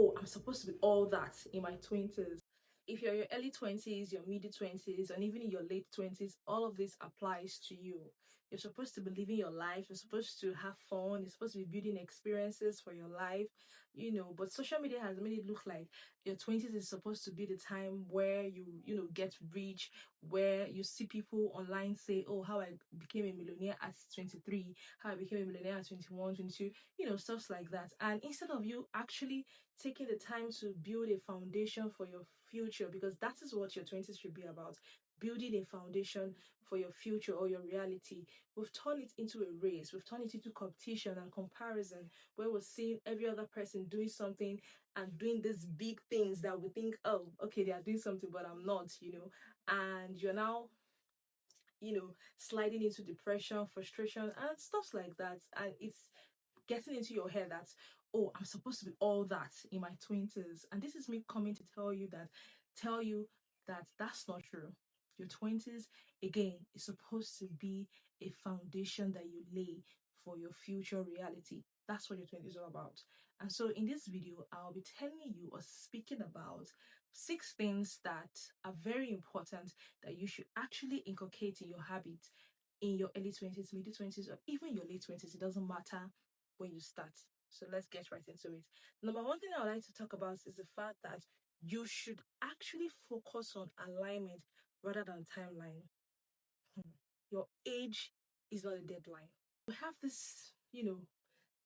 oh, I'm supposed to be all that in my 20s. If you're in your early 20s, your mid 20s, and even in your late 20s, all of this applies to you. You're supposed to be living your life, you're supposed to have fun, you're supposed to be building experiences for your life, but social media has made it look like your 20s is supposed to be the time where you get rich, where you see people online say, oh, how I became a millionaire at 23, how I became a millionaire at 21, 22, stuff like that. And instead of you actually taking the time to build a foundation for your future, because that is what your 20s should be about, building a foundation for your future or your reality. We've turned it into a race, we've turned it into competition and comparison, where we're seeing every other person doing something and doing these big things that we think, oh, okay, they are doing something, but I'm not, and you're now sliding into depression, frustration, and stuff like that. And it's getting into your head that, oh, I'm supposed to be all that in my 20s. And this is me coming to tell you that that's not true. Your 20s, again, is supposed to be a foundation that you lay for your future reality. That's what your 20s are about. And so in this video, I'll be telling you or speaking about 6 things that are very important that you should actually inculcate in your habit in your early 20s, mid 20s, or even your late 20s. It doesn't matter when you start. So let's get right into it. Number one thing I would like to talk about is the fact that you should actually focus on alignment rather than timeline. Your age is not a deadline. We have this,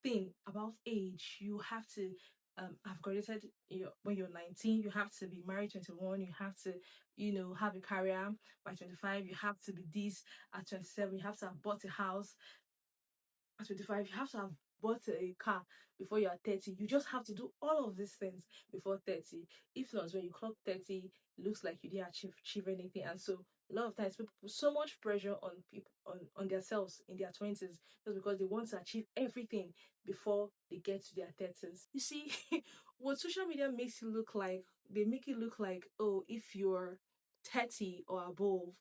thing about age. You have to have graduated when you're 19. You have to be married 21. You have to, have a career by 25. You have to be this at 27. You have to have bought a house at 25. You have to have bought a car before you are 30. You just have to do all of these things before 30. If not, when you clock 30, it looks like you didn't achieve anything. And so a lot of times people put so much pressure on people on themselves in their 20s just because they want to achieve everything before they get to their 30s. You see, what social media makes it look like, they make it look like, oh, if you're 30 or above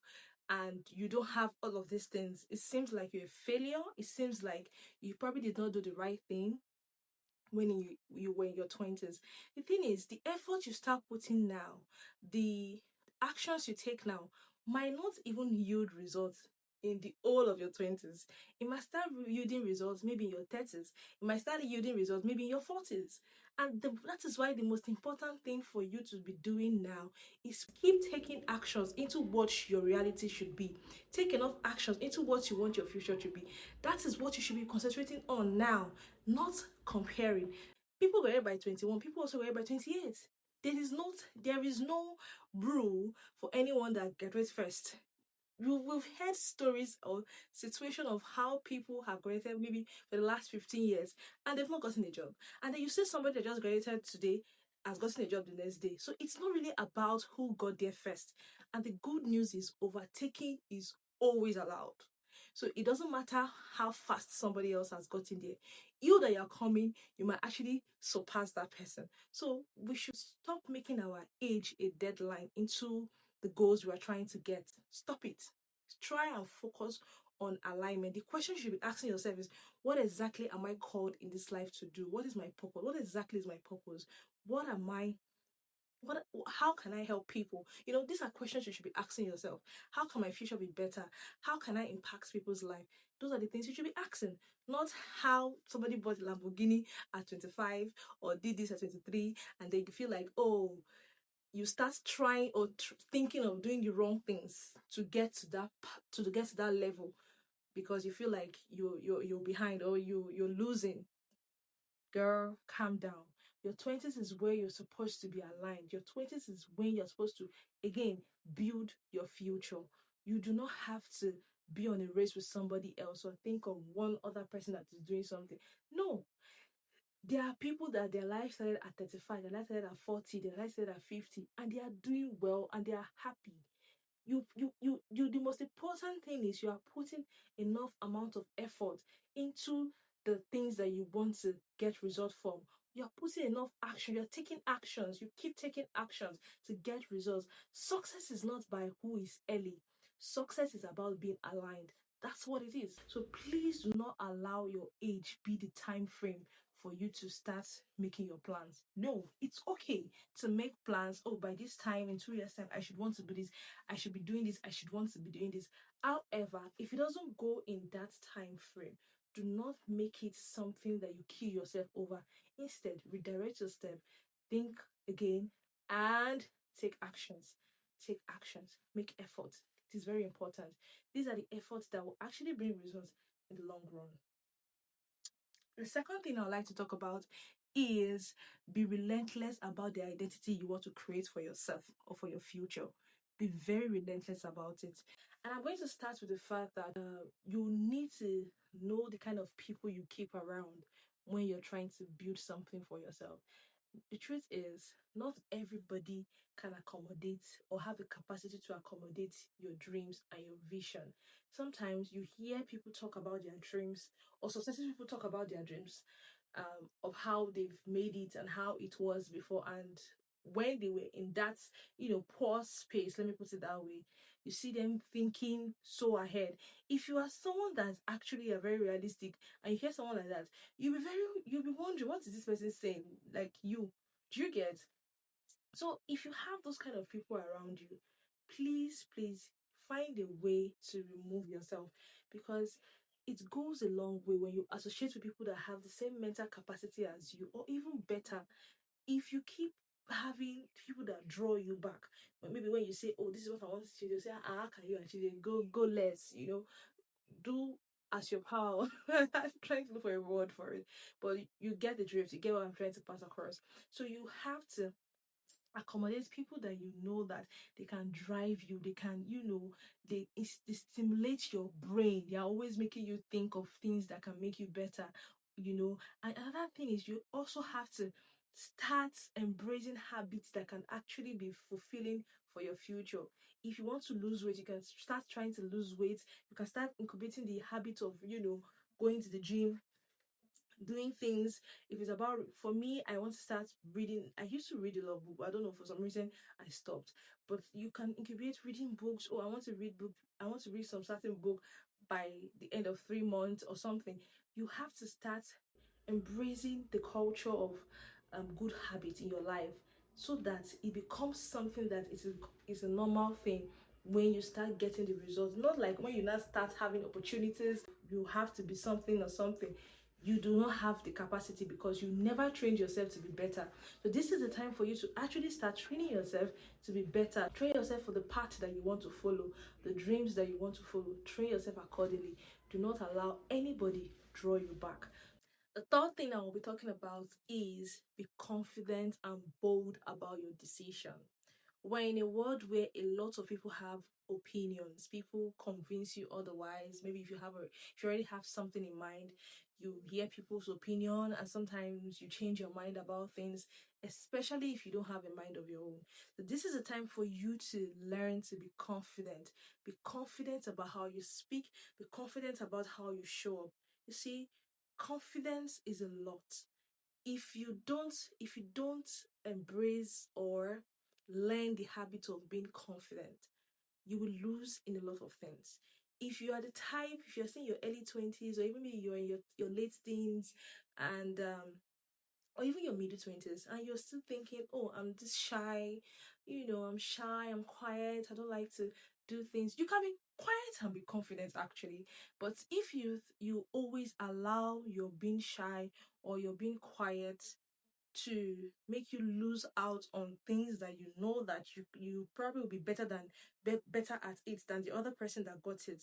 and you don't have all of these things, it seems like you're a failure. It seems like you probably did not do the right thing when you were in your 20s. The thing is, the effort you start putting now, the actions you take now might not even yield results in the whole of your 20s. It might start yielding results maybe in your 30s. It might start yielding results maybe in your 40s. And that is why the most important thing for you to be doing now is keep taking actions into what your reality should be. Take enough actions into what you want your future to be. That is what you should be concentrating on now, not comparing. People get it by 21, people also get it by 28. There is no rule for anyone that graduates first. We've heard stories or situation of how people have graduated maybe for the last 15 years and they've not gotten a job. And then you see somebody that just graduated today has gotten a job the next day. So it's not really about who got there first. And the good news is overtaking is always allowed. So it doesn't matter how fast somebody else has gotten there. You that you're coming, you might actually surpass that person. So we should stop making our age a deadline into the goals we are trying to get. Stop it. Try and focus on alignment. The question you should be asking yourself is, what exactly am I called in this life to do? What is my purpose? What exactly is my purpose? How can I help people? These are questions you should be asking yourself. How can my future be better? How can I impact people's life? Those are the things you should be asking, not how somebody bought a Lamborghini at 25 or did this at 23 and then you feel like, oh, you start trying or thinking of doing the wrong things to get to that level because you feel like you're behind or you're losing. Girl, calm down. Your 20s is where you're supposed to be aligned. Your 20s is when you're supposed to, again, build your future. You do not have to be on a race with somebody else or think of one other person that is doing something. No. There are people that their life started at 35, their life started at 40, their life started at 50, and they are doing well and they are happy. The most important thing is you are putting enough amount of effort into the things that you want to get results from. You're putting enough action, you're taking actions, you keep taking actions to get results. Success is not by who is early. Success is about being aligned. That's what it is. So please do not allow your age be the time frame for you to start making your plans. No, it's okay to make plans. Oh, by this time, in 2 years' time, I should want to do this, I should be doing this, I should want to be doing this. However, if it doesn't go in that time frame, do not make it something that you kill yourself over. Instead, redirect your step, think again, and take actions. Take actions, make efforts. It is very important. These are the efforts that will actually bring results in the long run. The second thing I'd like to talk about is be relentless about the identity you want to create for yourself or for your future. Be very relentless about it. And I'm going to start with the fact that you need to know the kind of people you keep around when you're trying to build something for yourself. The truth is, not everybody can accommodate or have the capacity to accommodate your dreams and your vision. Sometimes you hear people talk about their dreams, or successful people talk about their dreams, of how they've made it and how it was before. And when they were in that, poor space, let me put it that way, you see them thinking so ahead. If you are someone that's actually a very realistic and you hear someone like that, you'll be wondering, what is this person saying? Like, do you get? So if you have those kind of people around you, please find a way to remove yourself, because it goes a long way when you associate with people that have the same mental capacity as you, or even better. If you keep having people that draw you back, maybe when you say, oh, this is what I want to achieve, you say, how can you achieve it? Go less, do as your power. I'm trying to look for a word for it, but you get the drift. You get what I'm trying to pass across. So you have to accommodate people that you know that they can drive you, they can, they stimulate your brain. They are always making you think of things that can make you better. And another thing is, you also have to start embracing habits that can actually be fulfilling for your future. If you want to lose weight, you can start trying to lose weight. You can start incubating the habit of, going to the gym, doing things. If it's about, for me, I want to start reading. I used to read a lot of books, but I don't know, for some reason I stopped. But you can incubate reading books. Oh, I want to read book, I want to read some certain book by the end of 3 months or something. You have to start embracing the culture of good habits in your life, so that it becomes something that is a normal thing when you start getting the results. Not like when you now start having opportunities, you have to be something or something. You do not have the capacity because you never trained yourself to be better. So this is the time for you to actually start training yourself to be better. Train yourself for the path that you want to follow, the dreams that you want to follow. Train yourself accordingly. Do not allow anybody draw you back. The third thing I will be talking about is be confident and bold about your decision. We're in a world where a lot of people have opinions. People convince you otherwise. Maybe if you already have something in mind, you hear people's opinion, and sometimes you change your mind about things, especially if you don't have a mind of your own. So this is a time for you to learn to be confident. Be confident about how you speak. Be confident about how you show up. You see, confidence is a lot. If you don't embrace or learn the habit of being confident, you will lose in a lot of things. If you are the type, if you're still in your early 20s, or even maybe you're in your late teens, and or even your middle 20s, and you're still thinking, oh, I'm this shy, I'm shy, I'm quiet, I don't like to do things. You can be quiet and be confident, actually. But if you always allow your being shy or your being quiet to make you lose out on things that you know that you probably will be better at it than the other person that got it,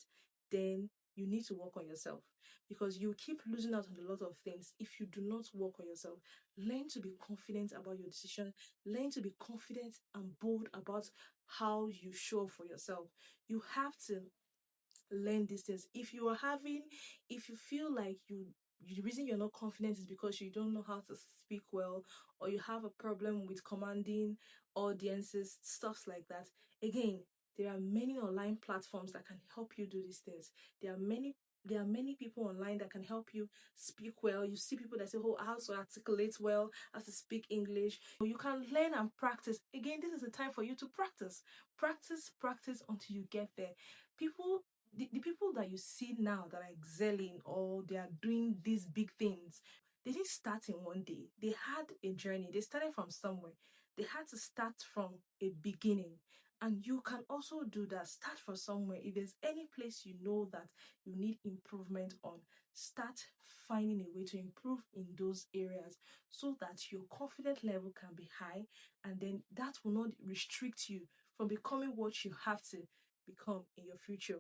then you need to work on yourself, because you keep losing out on a lot of things if you do not work on yourself. Learn to be confident about your decision. Learn to be confident and bold about how you show for yourself. You have to learn these things. If you feel like the reason you're not confident is because you don't know how to speak well, or you have a problem with commanding audiences, stuff like that. Again, there are many online platforms that can help you do these things. There are many people online that can help you speak well. You see people that say, oh, how to articulate well, how to speak English. You can learn and practice. Again, this is a time for you to practice. Practice until you get there. The people that you see now that are excelling, or they are doing these big things, They didn't start in one day. They had a journey. They started from somewhere. They had to start from a beginning. And you can also do that. Start from somewhere. If there's any place you know that you need improvement on, start finding a way to improve in those areas so that your confidence level can be high, and then that will not restrict you from becoming what you have to become in your future.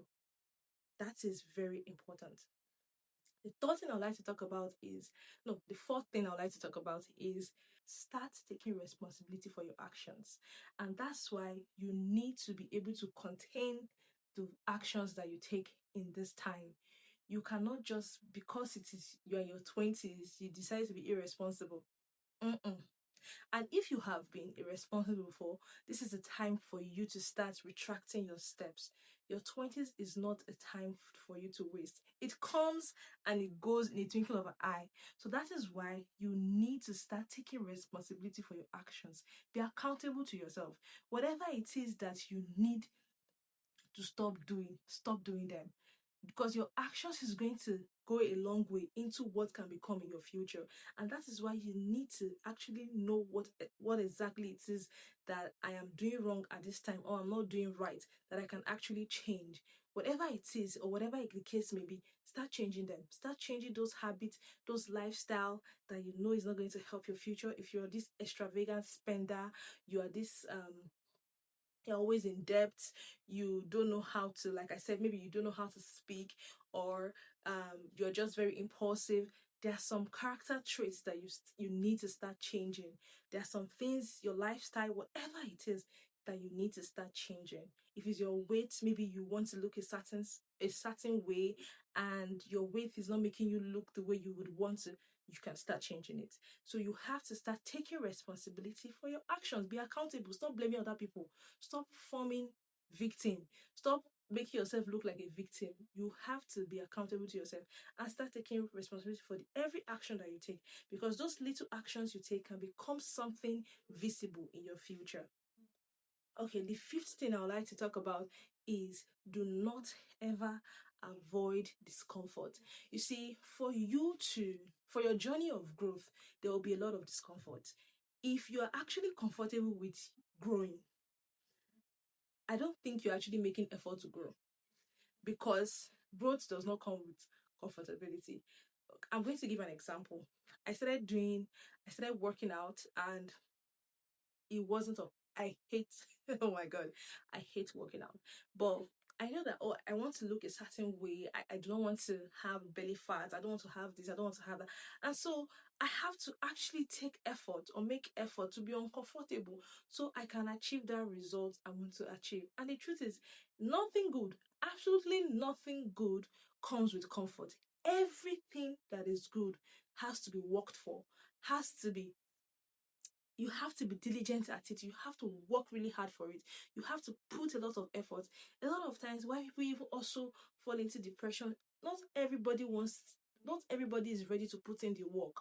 That is very important. The third thing I'd like to talk about is, no, the fourth thing I'd like to talk about is start taking responsibility for your actions. And that's why you need to be able to contain the actions that you take in this time. You cannot just, because it is you're in your 20s, you decide to be irresponsible. Mm-mm. And if you have been irresponsible before, this is a time for you to start retracting your steps. Your 20s is not a time for you to waste. It comes and it goes in a twinkle of an eye. So that is why you need to start taking responsibility for your actions. Be accountable to yourself. Whatever it is that you need to stop doing them, because your actions is going to go a long way into what can become in your future. And that is why you need to actually know what exactly it is that I am doing wrong at this time, or I'm not doing right, that I can actually change. Whatever it is, or whatever the case may be, start changing them. Start changing those habits, those lifestyle that you know is not going to help your future. If you're this extravagant spender, you are this you're always in debt, you don't know how to, like I said, maybe you don't know how to speak, or you're just very impulsive. There are some character traits that you need to start changing. There are some things, your lifestyle, whatever it is, that you need to start changing. If it's your weight, maybe you want to look a certain way, and your weight is not making you look the way you would want to, you can start changing it. So you have to start taking responsibility for your actions. Be accountable. Stop blaming other people. Stop forming victim. Stop making yourself look like a victim. You have to be accountable to yourself and start taking responsibility for every action that you take, because those little actions you take can become something visible in your future. Okay, the fifth thing I would like to talk about is, do not ever avoid discomfort. You see, for your journey of growth, there will be a lot of discomfort. If you are actually comfortable with growing, I don't think you're actually making effort to grow, because growth does not come with comfortability. I'm going to give an example. I started working out, and it wasn't a, I hate, oh my God, I hate working out. But I know that, oh, I want to look a certain way. I don't want to have belly fat. I don't want to have this. I don't want to have that. And so I have to actually take effort, or make effort, to be uncomfortable so I can achieve that result I want to achieve. And the truth is, nothing good, absolutely nothing good, comes with comfort. Everything that is good has to be worked for, has to be you have to be diligent at it. You have to work really hard for it. You have to put a lot of effort. A lot of times, why people even also fall into depression, not everybody is ready to put in the work.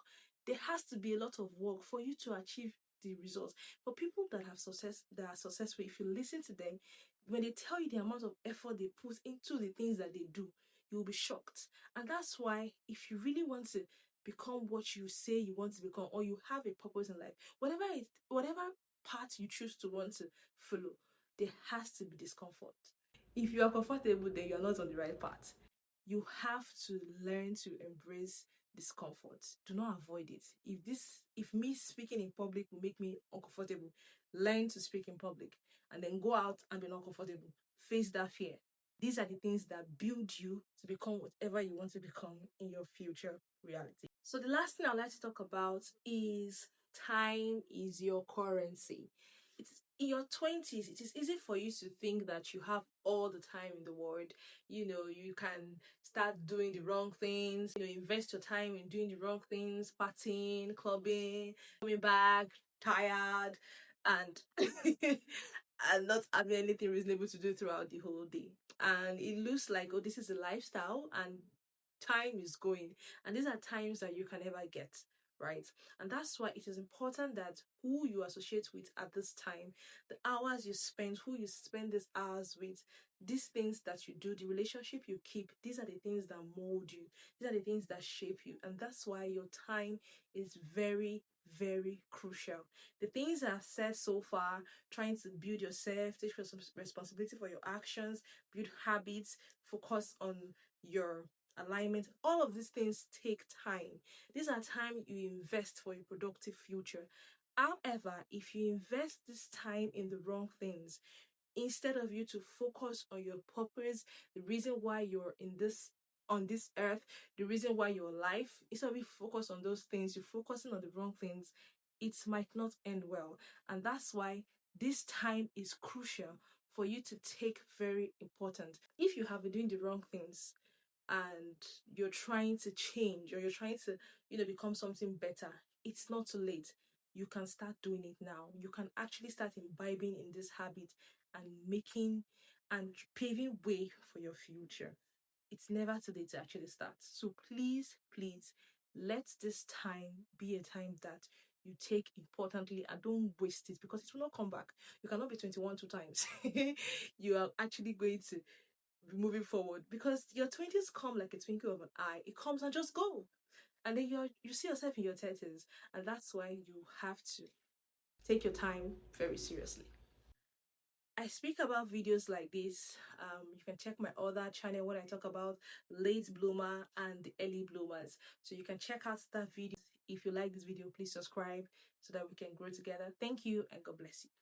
There has to be a lot of work for you to achieve the results. For people that are successful, if you listen to them, when they tell you the amount of effort they put into the things that they do, you'll be shocked. And that's why, if you really want to become what you say you want to become, or you have a purpose in life, whatever path you choose to want to follow, there has to be discomfort. If you are comfortable, then you're not on the right path. You have to learn to embrace discomfort. Do not avoid it. If me speaking in public will make me uncomfortable, learn to speak in public, and then go out and be uncomfortable. Face that fear. These are the things that build you to become whatever you want to become in your future reality. So the last thing I'd like to talk about is, time is your currency. It's in your 20s, it is easy for you to think that you have all the time in the world. You can start doing the wrong things, invest your time in doing the wrong things, partying, clubbing, coming back tired, and and not having anything reasonable to do throughout the whole day. And it looks like, oh, this is a lifestyle, and time is going, and these are times that you can never get, right? And that's why it is important that who you associate with at this time, the hours you spend, who you spend these hours with, these things that you do, the relationship you keep, these are the things that mold you, these are the things that shape you. And that's why your time is very, very crucial. The things I've said so far, trying to build yourself, take responsibility for your actions, build habits, focus on your alignment, all of these things take time. These are time you invest for a productive future. However, if you invest this time in the wrong things, instead of you to focus on your purpose, the reason why you're in this on this earth, the reason why you're alive, instead of you focus on those things, you're focusing on the wrong things, it might not end well. And that's why this time is crucial for you to take very important. If you have been doing the wrong things and you're trying to change, or you're trying to, become something better, it's not too late. You can start doing it now. You can actually start imbibing in this habit and making and paving way for your future. It's never too late to actually start. So please, please, let this time be a time that you take importantly and don't waste it, because it will not come back. You cannot be 21 two times. You are actually going to be moving forward, because your 20s come like a twinkle of an eye. It comes and just go. And then you see yourself in your 30s. And that's why you have to take your time very seriously. I speak about videos like this. You can check my other channel when I talk about late bloomer and the early bloomers. So you can check out that video. If you like this video, please subscribe so that we can grow together. Thank you and God bless you.